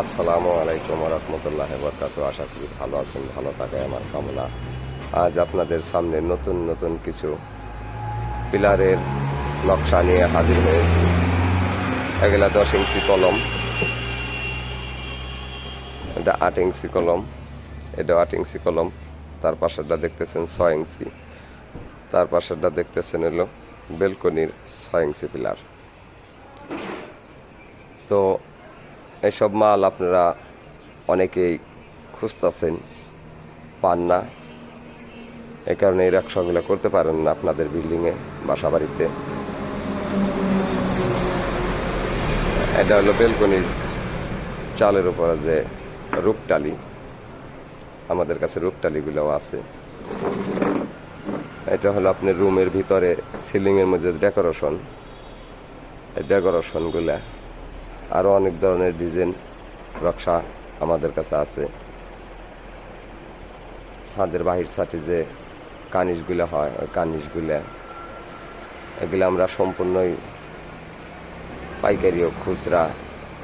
আসসালামু আলাইকুম রহমতুল্লাহ বরকাত। আশা করি ভালো আছেন, ভালো থাকায় আমার কামনা। আজ আপনাদের সামনে নতুন নতুন কিছু পিলারের নকশা নিয়ে হাজির হয়েছি। এগুলা 10 ইঞ্চি কলম, এটা 8 ইঞ্চি কলম, এটা 8 ইঞ্চি কলম। তার পাশেরটা দেখতেছেন 6 ইঞ্চি, তার পাশেরটা দেখতেছেন হলো বেলকনির 6 ইঞ্চি পিলার। তো এইসব মাল আপনারা অনেকেই খুঁজতেছেন, পান না। এই কারণে এই নকশাগুলো করতে পারেন না আপনাদের বিল্ডিংয়ে, বাসা বাড়িতে। এটা হলো বেলকনির চালের উপরে যে রূপটালি, আমাদের কাছে রূপটালিগুলোও আছে। এটা হলো আপনার রুমের ভিতরে সিলিংয়ের মধ্যে ডেকোরেশন, এই ডেকোরেশনগুলা আরও অনেক ধরনের ডিজাইন নকশা আমাদের কাছে আছে। ছাদের বাহির ছাটি যে কানিশগুলো হয়, ওই কানিশগুলা এগুলো আমরা সম্পূর্ণই পাইকারি ও খুচরা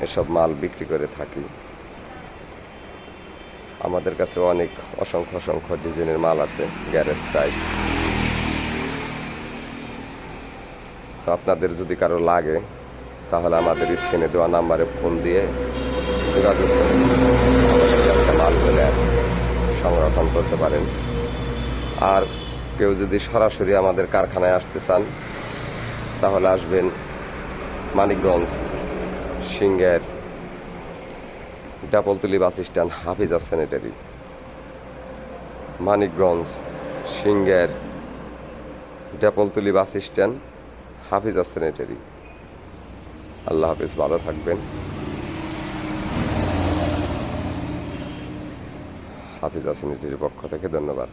এসব মাল বিক্রি করে থাকি। আমাদের কাছে অনেক অসংখ্য অসংখ্য ডিজাইনের মাল আছে, গ্যারেজ টাইপ। তো আপনাদের যদি কারো লাগে তাহলে আমাদের স্ক্রিনে দেওয়া নাম্বারে ফোন দিয়ে যোগাযোগ করে আমাদের কাছে মালগুলো সংরক্ষণ করতে পারেন। আর কেউ যদি সরাসরি আমাদের কারখানায় আসতে চান তাহলে আসবেন মানিকগঞ্জ সিংহের Dabaltuli bus stand, Hafiza sanitary. Manikganj সিংহের Dabaltuli bus stand, Hafiza sanitary. আল্লাহ হাফিজ, ভালো থাকবেন। হাফিজা স্যানিটারির পক্ষ থেকে ধন্যবাদ।